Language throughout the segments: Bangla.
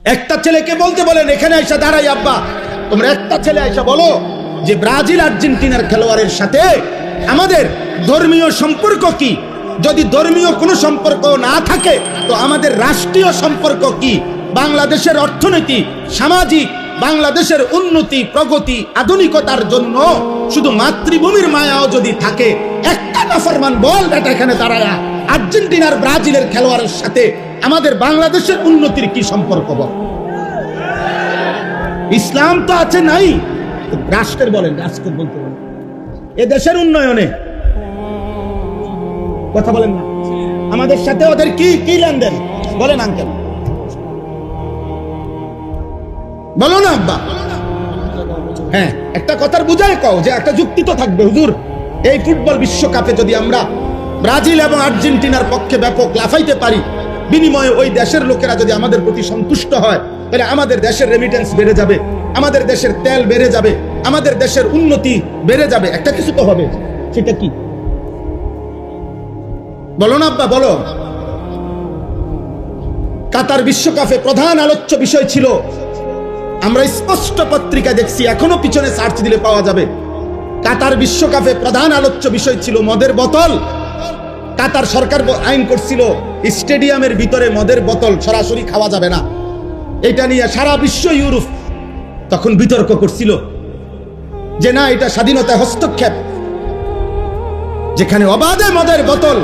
একটা ছেলেকে বলতে বলেন এখানে আইসা দাঁড়াই, আব্বা তোমরা একটা ছেলে আইসা বলো যে ব্রাজিল আর্জেন্টিনার খেলোয়াড়ের সাথে আমাদের ধর্মীয় সম্পর্ক কি? যদি ধর্মীয় কোনো সম্পর্ক না থাকে তো আমাদের রাষ্ট্রীয় সম্পর্ক কি? বাংলাদেশের অর্থনীতি, সামাজিক, বাংলাদেশের উন্নতি, প্রগতি, আধুনিকতার জন্য শুধু মাতৃভূমির মায়াও যদি থাকে, একটা নাফরমান বল বেটা এখানে দাঁড়ায়া আর্জেন্টিনার ব্রাজিলের খেলোয়াড়ের সাথে আমাদের বাংলাদেশের উন্নতির কি সম্পর্ক বল? ইসলাম তো আছে নাই, রাষ্ট্রের বলেন, রাষ্ট্রের বলতে বলেন এ দেশের উন্নয়নে কথা বলেন না, আমাদের সাথে ওদের কি কি লেনদেন বলেন আঙ্কেল, বলো না আব্বা। হ্যাঁ, একটা কথার বুঝায় কও যে একটা যুক্তি তো থাকবে। হুজুর, এই ফুটবল বিশ্বকাপে যদি আমরা ব্রাজিল এবং আর্জেন্টিনার পক্ষে ব্যাপক লাফাইতে পারি, বিনিময়ে ওই দেশের লোকেরা যদি আমাদের প্রতি সন্তুষ্ট হয়, তাহলে আমাদের দেশের রেমিটেন্স বেড়ে যাবে, আমাদের দেশের তেল বেড়ে যাবে, আমাদের দেশের উন্নতি বেড়ে যাবে। একটা কিছু তো হবে, সেটা কি বলো না আব্বা, বলো। কাতার বিশ্বকাপে প্রধান আলোচ্য বিষয় ছিল, আমরা স্পষ্ট পত্রিকা দেখছি, এখনো পিছনে সার্চ দিলে পাওয়া যাবে, কাতার বিশ্বকাপে প্রধান আলোচ্য বিষয় ছিল মদের বোতল। কাতার সরকার আইন করছিল স্টেডিয়ামের ভিতরে মদের বোতল সরাসরি খাওয়া যাবে না। এটা নিয়ে সারা বিশ্ব, ইউরোপ তখন বিতর্ক করছিল যে না, এটা স্বাধীনতা হস্তক্ষেপ, যেখানে অবাধে মদের বোতল।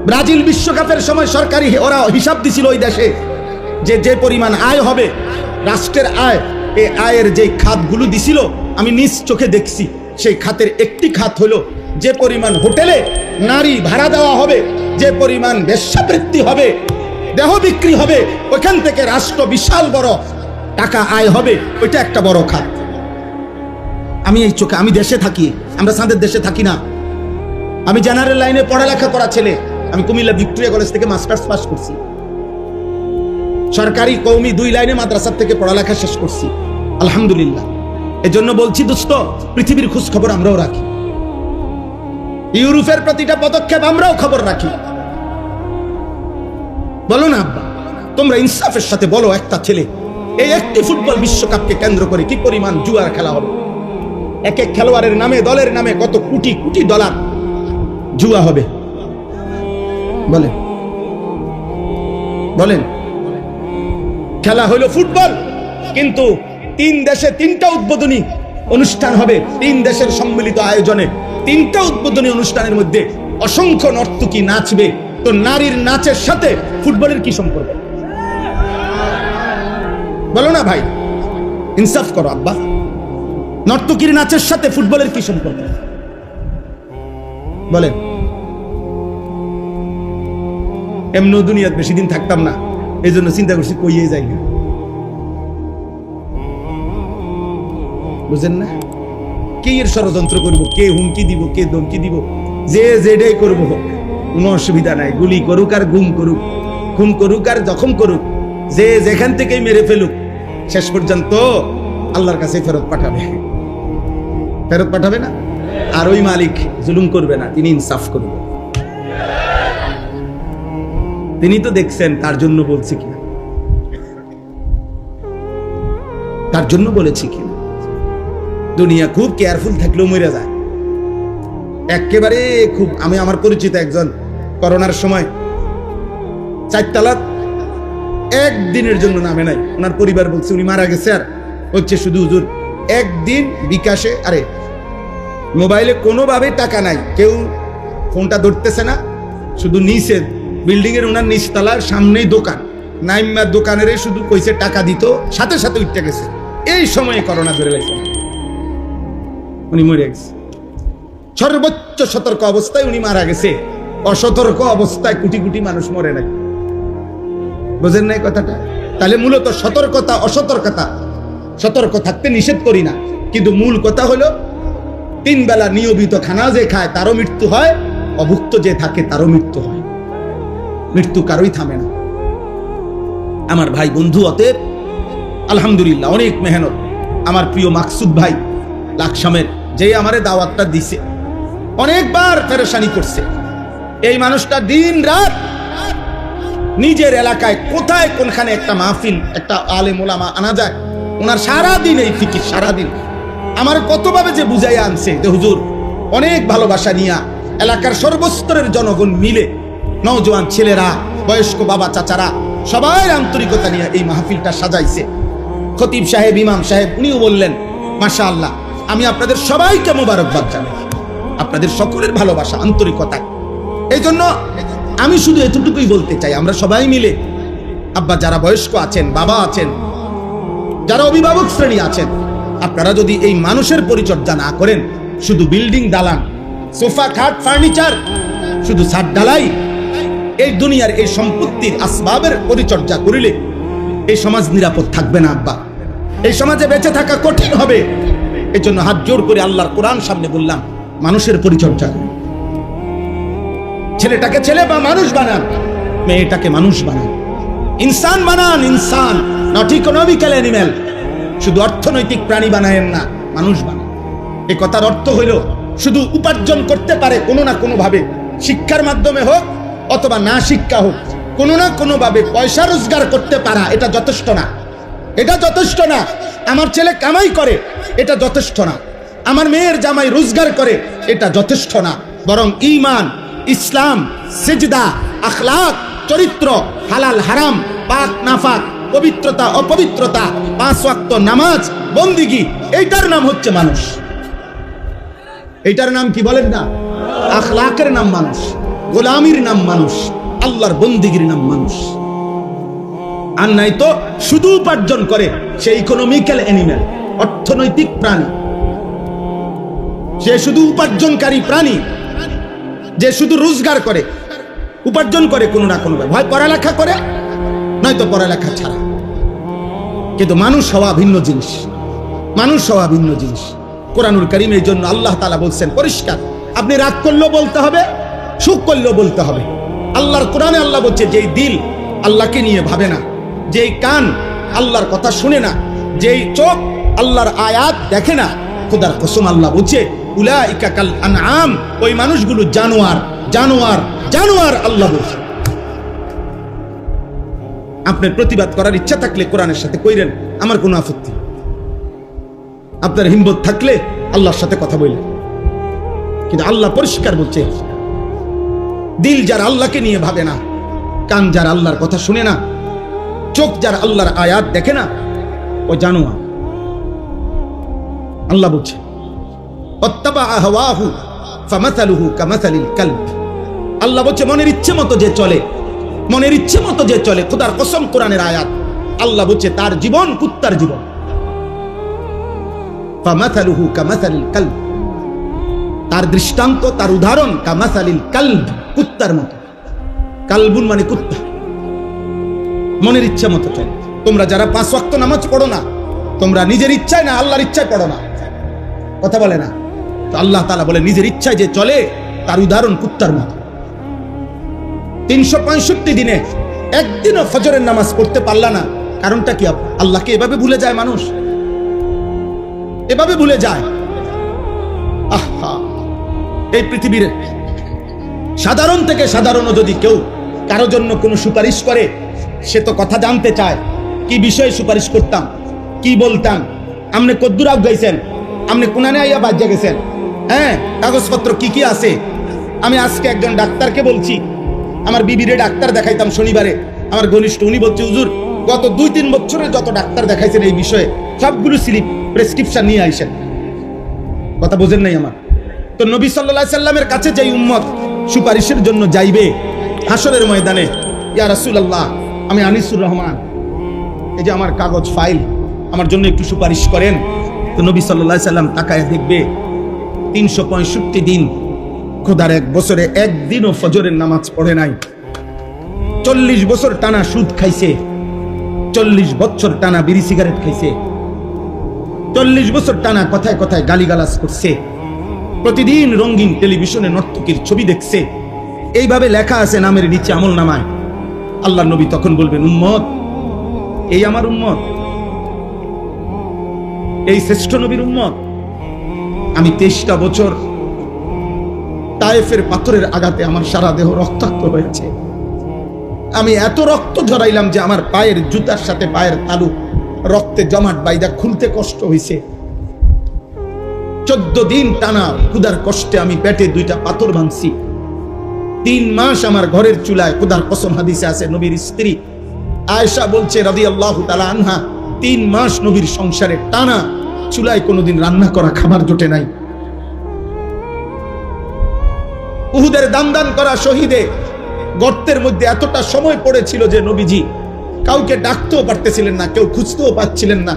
ব্রাজিল বিশ্বকাপের সময় সরকারি ওরা হিসাব দিছিল ওই দেশে যে যে পরিমাণ আয় হবে, রাষ্ট্রের আয়, এই আয়ের যে খাতগুলো দিছিল আমি নিজ চোখে দেখছি। সেই খাতের একটি খাত হলো যে পরিমাণ হোটেলে নারী ভাড়া দেওয়া হবে, যে পরিমাণ বেশ্যাবৃত্তি হবে, দেহ বিক্রি হবে, ওইখান থেকে রাষ্ট্র বিশাল বড় টাকা আয় হবে, ওইটা একটা বড় খাত। আমি এই চোখে, আমি দেশে থাকি, আমরা সাদের দেশে থাকি না। আমি জেনারেল লাইনে পড়ালেখা করা ছেলে, আমি কুমিল্লা ভিক্টোরিয়া কলেজ থেকে মাস্টার্স পাস করছি, সরকারি কওমি 2 লাইনে মাদ্রাসা থেকে পড়ালেখা শেষ করছি, আলহামদুলিল্লাহ। এজন্য বলছি দোস্ত, পৃথিবীর খোঁজ খবর আমরাও রাখি, ইউরোপের প্রতিটা পদক্ষেপ আমরাও খবর রাখি। বলো না আব্বা, তোমরা ইনসাফের সাথে বলো, একটা ছেলে, এই একটি ফুটবল বিশ্বকাপকে কেন্দ্র করে কি পরিমাণ জুয়ার খেলা হবে? এক এক খেলোয়াড়ের নামে, দলের নামে কত কোটি কোটি ডলার জুয়া হবে, বলেন বলেন। খেলা হলো ফুটবল, কিন্তু 3 দেশে 3টা উদ্বোধনী অনুষ্ঠান হবে, 3 দেশের সম্মিলিত আয়োজনে 3টা উদ্বোধনী অনুষ্ঠানের মধ্যে অসংখ্য নর্তকী নাচবে। তো নারীর নাচের সাথে ফুটবলের কি সম্পর্ক? বলো না ভাই, ইনসাফ করো আব্বা, নর্তকীর নাচের সাথে ফুটবলের কি সম্পর্ক বলেন? এমন দুনিয়াতে বেশি দিন থাকতাম না, এই জন্য চিন্তা করছি কইয়ে যাই না, বুঝেন না? কে এর ষড়যন্ত্র করবো, কে হুমকি দিব, কে ধমকি দিব, যে যেটাই করবো কোনো অসুবিধা নাই। গুলি করুক আর গুম করুক, খুন করুক আর জখম করুক, যে যেখান থেকেই মেরে ফেলুক, শেষ পর্যন্ত আল্লাহর কাছে ফেরত পাঠাবে, ফেরত পাঠাবে না। আর ওই মালিক জুলুম করবে না, তিনি ইনসাফ করবে। তিনি তো দেখছেন, তার জন্য বলছি কিনা, তার জন্য বলেছি কিনা। দুনিয়া খুব কেয়ারফুল থাকলেও মরে যায় একেবারে খুব। আমি আমার পরিচিত একজন করোনার সময় 4 তলা একদিনের জন্য নামে নাই, ওনার পরিবার বলছে উনি মারা গেছে, আর হচ্ছে শুধু হুজুর একদিন বিকাশে, আরে মোবাইলে কোনোভাবে টাকা নাই, কেউ ফোনটা ধরতেছে না, শুধু নিচে বিল্ডিং এর ওনার নিচতলার সামনেই দোকান, নাইমার দোকানের শুধু কইছে টাকা দিত, সাথে সাথে উঠতে গেছে। এই সময়ে করোনা ধরে লাগছে, উনি মরে গেছে। সর্বোচ্চ সতর্ক অবস্থায় উনি মারা গেছে, অসতর্ক অবস্থায় কোটি কোটি মানুষ মরে নাই। বুঝেন নাই কথাটা? তাহলে মূলত সতর্কতা, অসতর্কতা, সতর্ক থাকতে নিষেধ করি না, কিন্তু মূল কথা হলো 3 বেলা নিয়মিত খানা যে খায় তারও মৃত্যু হয়, অভুক্ত যে থাকে তারও মৃত্যু হয়, মৃত্যু কারোই থামে না। আমার ভাই বন্ধু, অতএব আলহামদুলিল্লাহ অনেক মেহনত আমার প্রিয় মাকসুদ ভাই লাকসামের, যে আমারে দাওয়াতটা দিছে, অনেকবার পেরেশানি করছে। এই মানুষটা দিন রাত নিজের এলাকায় কোথায় কোনখানে একটা মাহফিল, একটা আলেম ওলামা আনা যায়, ওনার সারাদিন এই ফিকির, সারাদিন আমার কতভাবে যে বুঝাই আনছে যে হুজুর অনেক ভালোবাসা নিয়া এলাকার সর্বস্তরের জনগণ মিলে, নওজোয়ান ছেলেরা, বয়স্ক বাবা চাচারা সবাই আন্তরিকতা নিয়ে এই মাহফিলটা সাজাইছে। খতিব সাহেব, ইমাম সাহেব উনিও বললেন মাশাআল্লাহ, আমি আপনাদের সবাইকে মোবারকবাদ জানাই, আপনাদের সকলের ভালোবাসা আন্তরিকতা। এই জন্য আমি শুধু এতটুকুই বলতে চাই, আমরা সবাই মিলে, আব্বা যারা বয়স্ক আছেন, বাবা আছেন, যারা অভিভাবক শ্রেণী আছেন, আপনারা যদি এই মানুষের পরিচর্যা না করেন, শুধু বিল্ডিং দালান, সোফা খাট ফার্নিচার, শুধু ছাদ ঢালাই, এই দুনিয়ার এই সম্পত্তির আসবাবের পরিচর্যা করিলে এই সমাজ নিরাপদ থাকবে না আব্বা, এই সমাজে বেঁচে থাকা কঠিন হবে। এই জন্য হাত জোর করে আল্লাহর কোরআন সামনে বললাম, মানুষের পরিচর্যা করুন। ছেলেটাকে ছেলে বা মানুষ বানান, মেয়েটাকে মানুষ বানান, ইনসান বানান, ইনসান, নট ইকোনমিক্যাল অ্যানিম্যাল। শুধু অর্থনৈতিক প্রাণী বানায়েন না, মানুষ বানান। এই কথার অর্থ হইল শুধু উপার্জন করতে পারে কোনো না কোনো ভাবে, শিক্ষার মাধ্যমে হোক অথবা না শিক্ষা হোক, কোনো না কোনো ভাবে পয়সা রোজগার করতে পারা, এটা যথেষ্ট না, এটা যথেষ্ট না। আমার ছেলে কামাই করে, এটা যথেষ্ট না। আমার মেয়ের জামাই রোজগার করে, এটা যথেষ্ট না। বরং ঈমান, ইসলাম, সিজদা, আখলাক, চরিত্র, হালাল হারাম, পাক নাফাক, পবিত্রতা অপবিত্রতা, 5 ওয়াক্ত নামাজ, বন্দিগি, এইটার নাম হচ্ছে মানুষ। এইটার নাম কি বলেন না? আখলাকের নাম মানুষ, গোলামির নাম মানুষ, আল্লাহর বন্দিগির নাম মানুষ। আর নাই তো শুধু উপার্জন করে, সে ইকোনমিক্যাল অ্যানিম্যাল, অর্থনৈতিক প্রাণী। সে শুধু উপার্জনকারী প্রাণী, যে শুধু রোজগার করে, উপার্জন করে কোনো না কোনো ভাবে, হয় পড়ালেখা করে নয়তো পড়ালেখা ছাড়া। কিন্তু মানুষ হওয়া ভিন্ন জিনিস, মানুষ হওয়া ভিন্ন জিনিস। কোরআনুল কারীম এই জন্য আল্লাহ তাআলা বলছেন পরিষ্কার, আপনি রাগ করলেও বলতে হবে, সুখ করলেও বলতে হবে। আল্লাহর কোরআনে আল্লাহ বলছে, যেই দিল আল্লাহকে নিয়ে ভাবে না, যেই কান আল্লাহর কথা শুনে না, যেই চোখ আল্লাহর আয়াত দেখে না, খোদার কসম আল্লাহ বলছে উলাইকা কাল আনআম, ওই মানুষগুলো জানোয়ার, জানোয়ার, জানোয়ার। আল্লাহ বলছে আপনার প্রতিবাদ করার ইচ্ছা থাকলে কোরআনের সাথে কইরেন, আমার কোনো আপত্তি। আপনার হিম্মত থাকলে আল্লাহর সাথে কথা বললেন। কিন্তু আল্লাহ পরিষ্কার বলছে, দিল যার আল্লাহকে নিয়ে ভাবে না, কান যার আল্লাহর কথা শুনে না, চোখ যার আল্লাহর আয়াত দেখে না, ও জানোয়ার। আল্লাহ বলছে ওয়াত্তাবা হাওয়াহু ফামাসালুহু কামাসালিল কালব। আল্লাহ বলছে মনের ইচ্ছে মতো যে চলে, মনের ইচ্ছে মতো যে চলে, খোদার কসম কোরআনের আয়াত, আল্লাহ বলছে তার জীবন কুত্তার জীবন। ফামাসালুহু কামাসালিল কালব, তার দৃষ্টান্ত, তার উদাহরণ কামাসালিল কালব, কুত্তার মতো। কালবুন মানে কুত্তা, মনের ইচ্ছা মতো চলে। তোমরা যারা 5 ওয়াক্ত নামাজ পড়ো না, তোমরা নিজের ইচ্ছায় না আল্লাহর ইচ্ছায় পড়ো না, কথা বলে না। তো আল্লাহ তাআলা বলে নিজের ইচ্ছায় যে চলে তার উদাহরণ কুত্তার মতো। 365 দিনে একদিনও ফজরের নামাজ পড়তে পারলা না, কারণটা কি? আল্লাহকে এভাবে ভুলে যায় মানুষ, এভাবে ভুলে যায়। আহা, এই পৃথিবীর সাধারণ থেকে সাধারণ যদি কেউ কারো জন্য কোনো সুপারিশ করে, সে তো কথা জানতে চায়, কি বিষয়ে সুপারিশ করতাম, কি বলতাম, আপনি কদ্দুর আগাইছেন, আপনি কোনানে আইয়া বাজ্যা গেছেন, হ্যাঁ কাগজপত্র কি কি আছে। আমি আজকে একজন ডাক্তারকে বলছি, আমার বিবিরে ডাক্তার দেখাইতাম শনিবারে, আমার ঘনিষ্ঠ, উনি বলছে হুজুর গত 2-3 বছরে যত ডাক্তার দেখাইছেন এই বিষয়ে সবগুলো স্লিপ প্রেসক্রিপশন নিয়ে আইছেন। কথা বোঝেন নাই আমার? তো নবী সাল্লাল্লাহু আলাইহি সাল্লামের কাছে যেই উম্মত সুপারিশের জন্য যাইবে হাসরের ময়দানে, ইয়া রাসূলুল্লাহ আমি আনিসুর রহমান, এই যে আমার কাগজ ফাইল, আমার জন্য একটু সুপারিশ করেন। তো নবী সাল্লাল্লাহু আলাইহি সাল্লাম তাকায় দেখবে 365 দিন খোদার 1 বছরে একদিনও ফজরের নামাজ পড়ে নাই, 40 বছর টানা সুদ খাইছে, 40 বছর টানা বিড়ি সিগারেট খাইছে, 40 বছর টানা কথায় কথায় গালিগালাজ করছে, প্রতিদিন রঙিন টেলিভিশনে নর্তকীর ছবি দেখছে। এইভাবে লেখা আছে নামের নিচে আমল নামায়। আল্লাহর নবী তখন বলবেন, উম্মত, এই আমার উম্মত, এই শ্রেষ্ঠ নবীর উম্মত। আমি 23টা বছর তায়েফের পাথরের আঘাতে আমার সারা দেহ রক্তাক্ত হয়েছে, আমি এত রক্ত ঝরাইলাম যে আমার পায়ের জুতার সাথে পায়ের তালু রক্তে জমাট বাইদা খুলতে কষ্ট হয়েছে। 14 দিন টানা ক্ষুধার কষ্টে আমি পেটে 2টা পাথর ভাঙছি। 3 মাস আমার ঘরের চুলায়, খোদার কসম হাদিসে আছে, নবীর স্ত্রী আয়েশা বলছে রাদিয়াল্লাহু তাআলা আনহা, 3 মাস নবীর সংসারে টানা চুলায় কোনোদিন রান্না করা খাবার জোটে নাই। উহুদের দান করা শহীদে গর্তের মধ্যে এতটা সময় পড়েছিল যে নবীজি কাউকে ডাকতেও পারতেছিলেন না, কেউ খুঁজতেও পাচ্ছিলেন না।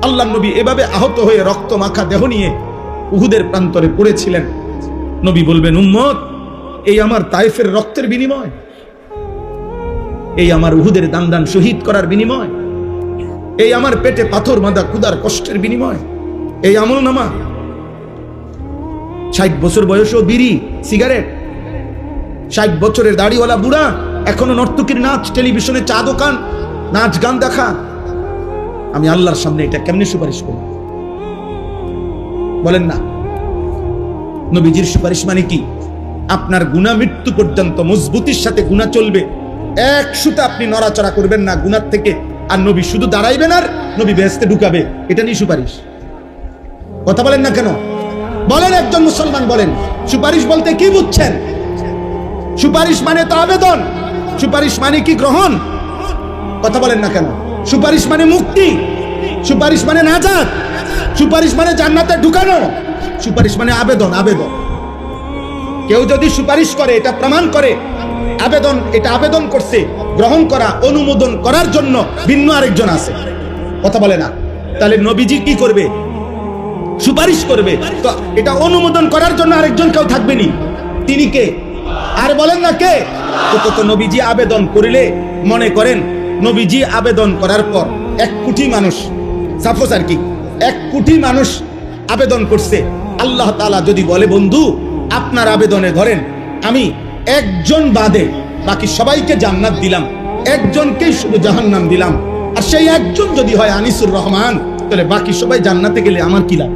আল্লাহ নবী এভাবে আহত হয়ে রক্ত মাখা দেহ নিয়ে উহুদের প্রান্তরে পড়েছিলেন। নবী বলবেন, উম্মত, এই আমার তায়েফের রক্তের বিনিময়, এই আমার উহুদের দান শহীদ করার বিনিময়, এই আমার পেটে পাথর বাঁধা ক্ষুধার কষ্টের বিনিময়, এই আমলনামা। 60 বছর বয়সেও বিড়ি সিগারেট, 60 বছরের দাড়িওয়ালা বুড়া এখনো নর্তকীর নাচ, টেলিভিশনে চা দোকান, নাচ গান দেখা। আমি আল্লাহর সামনে এটা কেমনে সুপারিশ করব? বলেন না। নবীজির সুপারিশ মানে কি? আপনার গুনাহ মৃত্যু পর্যন্ত মজবুতির সাথে গুনাহ চলবে, এক সুতা আপনি নড়াচড়া করবেন না গুনাহ থেকে। আর নবী শুধু দাঁড়াইবেন আর নবী বেহেশতে ঢুকাবে, এটা নিয়ে সুপারিশ। কথা বলেন না কেন? বলেন, একজন মুসলমান বলেন, সুপারিশ বলতে কি বুঝছেন? সুপারিশ মানে তো আবেদন। সুপারিশ মানে কি গ্রহণ? কথা বলেন না কেন? সুপারিশ মানে মুক্তি, সুপারিশ মানে নাজাত, সুপারিশ মানে জান্নাতে ঢুকানো, সুপারিশ মানে আবেদন। আবেদন, কেউ যদি সুপারিশ করে এটা প্রমাণ করে আবেদন, এটা আবেদন করছে, গ্রহণ করা, অনুমোদন করার জন্য ভিন্ন আরেকজন আছে। কথা বলে না? তাহলে নবীজি কি করবে? সুপারিশ করবে, তো এটা অনুমোদন করার জন্য আরেকজন কেউ থাকবেনি। তিনি কে? আর বলেন না কে? তো নবীজি আবেদন করিলে, মনে করেন নবীজি আবেদন করার পর 1 কোটি মানুষ, সাপোজ আর কি 1 কোটি মানুষ আবেদন করছে, আল্লাহ তাআলা যদি বলে, বন্ধু আপনার আবেদনে ধরেন আমি একজন বাদে বাকি সবাইকে জান্নাত দিলাম, একজনকেই শুধু জাহান্নাম দিলাম, আর সেই একজন যদি হয় আনিসুর রহমান, তাহলে বাকি সবাই জান্নাতে গেলে আমার কি লাভ?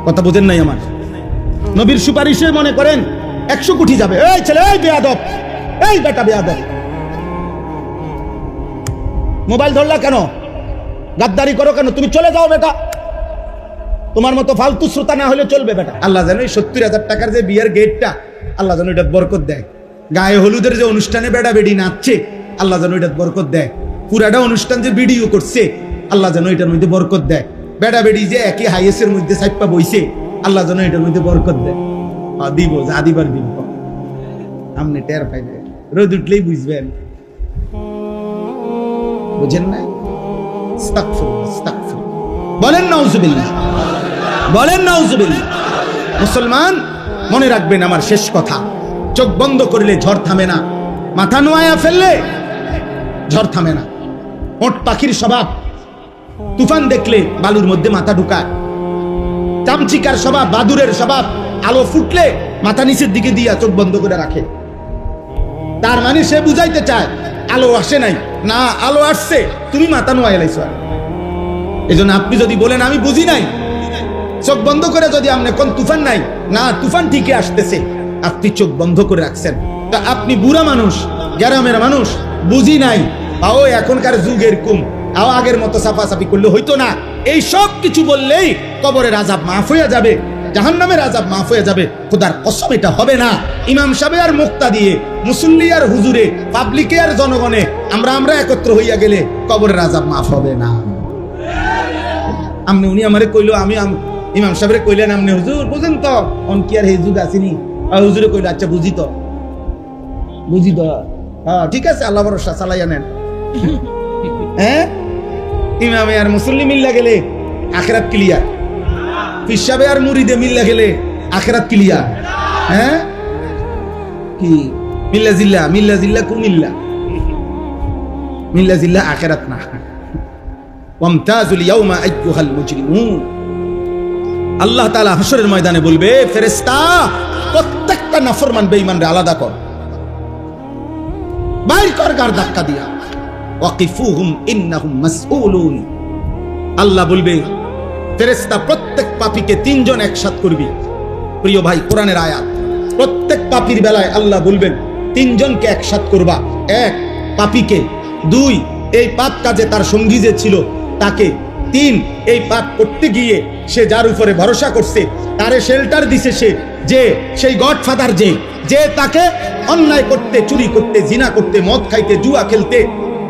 কথা বোঝেন নাই আমার? নবীর সুপারিশে মনে করেন 100 কোটি যাবে। এই ছেলে, এই বেয়াদব, এই বেটা বেয়াদব, মোবাইল ধরলা কেন? গাদ্দারি করো কেন? তুমি চলে যাও বেটা, তোমার মতো ফালতু শ্রোতা না হলে চলবে বেটা। আল্লাহ জানে 70,000 টাকার যে বিয়ের গেটটা, আল্লাহ জানে এটা বরকত দেয়। গায়ে হলুদের যে অনুষ্ঠানে বেড়া বেড়ি নাচছে, আল্লাহ জানে এটা বরকত দেয়। পুরাটা অনুষ্ঠান যে ভিডিও করছে, আল্লাহ জানে এটার মধ্যে বরকত দেয়। বেড়া বেড়ি যে একই হাইয়েসের মধ্যে সাইপা বইছে, আল্লাহ জানে এটার মধ্যে বরকত দেয়। দিব, যা দিবার দিব, আপনি টের পাইবেন, রোদ উঠলেই বুঝবেন। বুঝেন নাই? বলেন নাউজুবিল্লাহ, বলেন নাউজুবিল্লাহ। মুসলমান মনে রাখবেন আমার শেষ কথা, চোখ বন্ধ করলে ঝড় থামে না, মাথা নোয়া ফেললে ঝড় থামে না। ওট পাখির স্বভাব, তুফান দেখলে বালুর মধ্যে মাথা ঢুকায়। চামচিকার স্বভাব, বাদুরের স্বভাব, আলো ফুটলে মাথা নিচের দিকে দিয়া চোখ বন্ধ করে রাখে। তার মানে সে বুঝাইতে চায় আলো আসে নাই, না আলো আসছে, তুমি মাথা নোয়া এলাইছো। এই জন্য আপনি যদি বলেন আমি বুঝি নাই, চোখ বন্ধ করে যদি আপনি কোন তুফান নাই, না তুফান ঠিকই আসতেছে, আপনি চোখ বন্ধ করে রাখছেন, তা আপনি বুড়া মানুষ, গ্রামের মানুষ, বুঝি নাই, আও এখনকার যুগ এরকম, আও আগের মতো সাফাসাফি করলে হইতো না, এই সব কিছু বললেই কবরের আযাব মাফ হয়ে যাবে, জাহান্নামের আযাব মাফ হয়ে যাবে। খোদার কসম এটা হবে না। ইমাম সাহেব আর মুক্তা দিয়ে, মুসল্লি আর হুজুরে, পাবলিকে আর জনগণে, আমরা একত্র হইয়া গেলে কবরের আযাব মাফ হবে না। আমনে উনি আমারে কইলো, আমি ইমাম সাহেবরে কইলেন, আমনে হুজুর বুঝেন তো অন কি আর এই যুগ আসেনি? হুজুরে কইলো, আচ্ছা বুঝি তো, হ্যাঁ ঠিক আছে, আল্লাহ ভরসা চালাইয়া নেন। হ্যাঁ, ইমামে আর মুসল্লি মিল্লা গেলে আখিরাত ক্লিয়ার, পীর সাহেব আর মুরিদে মিল্লা গেলে আখিরাত ক্লিয়ার। হ্যাঁ, কি মিল্লা জিল্লা কুমিল্লা, মিল্লা জিল্লা আখিরাত না। ওয়ামতাজুল ইয়াউমা আইয়ুহাল মুজরিমুন, আল্লাহ তাআলা হাশরের ময়দানে বলবে, ফেরেশতা প্রত্যেকটা নাফরমান বেঈমানরে আলাদা কর, বাইর কর গার ধাক্কা দিয়া, ওয়াকিফুহুম ইন্নাহুম মাসউলুন। আল্লাহ বলবে, ফেরেশতা প্রত্যেক পাপীকে 3 জন একসাথে করবি। প্রিয় ভাই, কোরআনের আয়াত, প্রত্যেক পাপীর বেলায় আল্লাহ বলবেন তিনজনকে একসাথ করবা। এক, পাপীকে। দুই, এই পাপ কাজে তার সঙ্গী যে ছিল তাকে। তিন, এই পাপ করতে গিয়ে সে যার উপরে ভরসা করছে তারে শেল্টার দিছে সে, যে সেই গডফাদার যে তাকে অন্যায় করতে, চুরি করতে, জিনা করতে, মদ খাইতে, জুয়া খেলতে,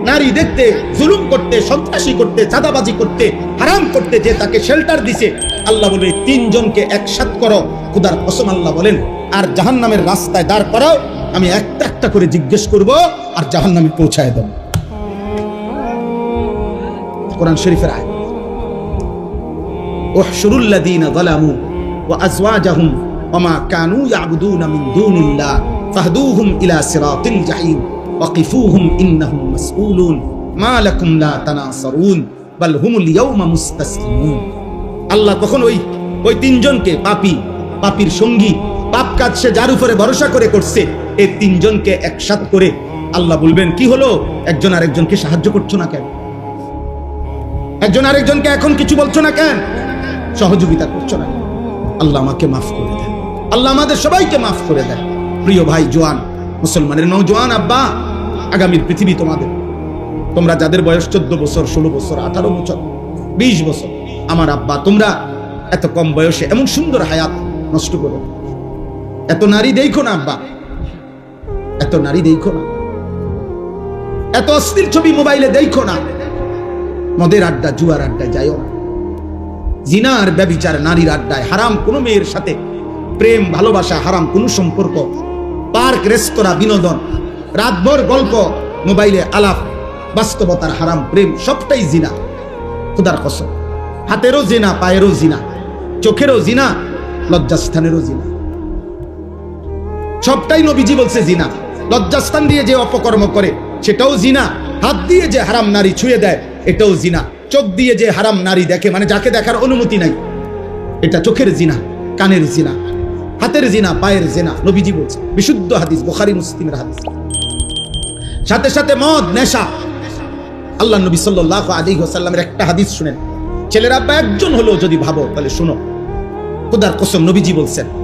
নারী দেখতে, জুলুম করতে, সন্ত্রাসী করতে, চাঁদাবাজি করতে, হারাম করতে যে তাকে শেল্টার দিছে। আল্লাহ বলে তিনজনকে একসাথ করো। খুদার কসম আল্লাহ বলেন, আর জাহান্নামের রাস্তায় দাঁড় করাও, আমি একটা একটা করে জিজ্ঞেস করব আর জাহান্নামে পৌঁছায় দেব। কোরআন শরীফের আয়াত। উহশুরুল লাযীনা যালামু ওয়া আযওয়াজাহুম ওয়া মা কানু ইয়াবুদুনা মিন দুনিল্লাহ ফাহদুহুম ইলা সিরাতিল জাহিম ওয়াকিফুহুম ইন্নাহুম মাসউলুন মা লাকুম লা তানাসারুন বাল হুমুল ইয়াওমা মুস্তাসলিমুন। আল্লাহ তখন ওই তিনজনকে, পাপীর সঙ্গী, পাপ কাজ সে যার উপরে ভরসা করে করছে, এই তিনজনকে একসাথ করে আল্লাহ বলবেন, কি হলো, একজন আরেকজনকে সাহায্য করছো না কেন? একজন আরেকজনকে এখন কিছু বলছো না কেন? সহযোগিতা করছো না? আল্লাহ আমাকে মাফ করে দেন, আল্লাহ আমাদের সবাইকে মাফ করে দেন। প্রিয় ভাই জওয়ান, মুসলমানের নওজওয়ান আব্বা, আগামীর পৃথিবী তোমাদের। তোমরা যাদের বয়স 14 বছর, 16 বছর, 18 বছর, 20 বছর, আমার আব্বা, তোমরা এত কম বয়সে এমন সুন্দর হায়াত নষ্ট করো। এত নারী দেখো না আব্বা, এত নারী দেখো না, এত অশ্লীল ছবি মোবাইলে দেখো না, মদের আড্ডা, জুয়ার আড্ডায় যাইও না, জিনা আর ব্যভিচার, নারীর আড্ডায়, হারাম কোনো মেয়ের সাথে প্রেম ভালোবাসা, হারাম কোনো সম্পর্ক, পার্ক, রেস্তোরাঁ, বিনোদন, রাতভর গল্প, মোবাইলে আলাপ, বাস্তবতার হারাম প্রেম, সবটাই জিনা। খুদার কসম, হাতেরও জিনা, পায়েরও জিনা, চোখেরও জিনা, লজ্জাস্থানেরও জিনা, সবটাই নবীজি বলছে জিনা। লজ্জাস্থান দিয়ে যে অপকর্ম করে সেটাও জিনা, হাত দিয়ে যে হারাম নারী ছুঁয়ে দেয় এটাও জিনা, চোখ দিয়ে যে হারাম নারী দেখে, মানে যাকে দেখার অনুমতি নাই, এটা চোখের জিনা, কানের জিনা, হাতের জিনা, পায়ের জিনা। নবীজি বলছে, বিশুদ্ধ হাদিস, বুখারী মুসলিমের হাদিস। সাথে সাথে মদ, নেশা। আল্লাহ নবী সাল্লাল্লাহু আলাইহি ওয়াসাল্লামের একটা হাদিস শুনেন, ছেলের আব্বা একজন হলো যদি ভাবো তাহলে শুনো। খুদার কসম, নবীজি বলছেন,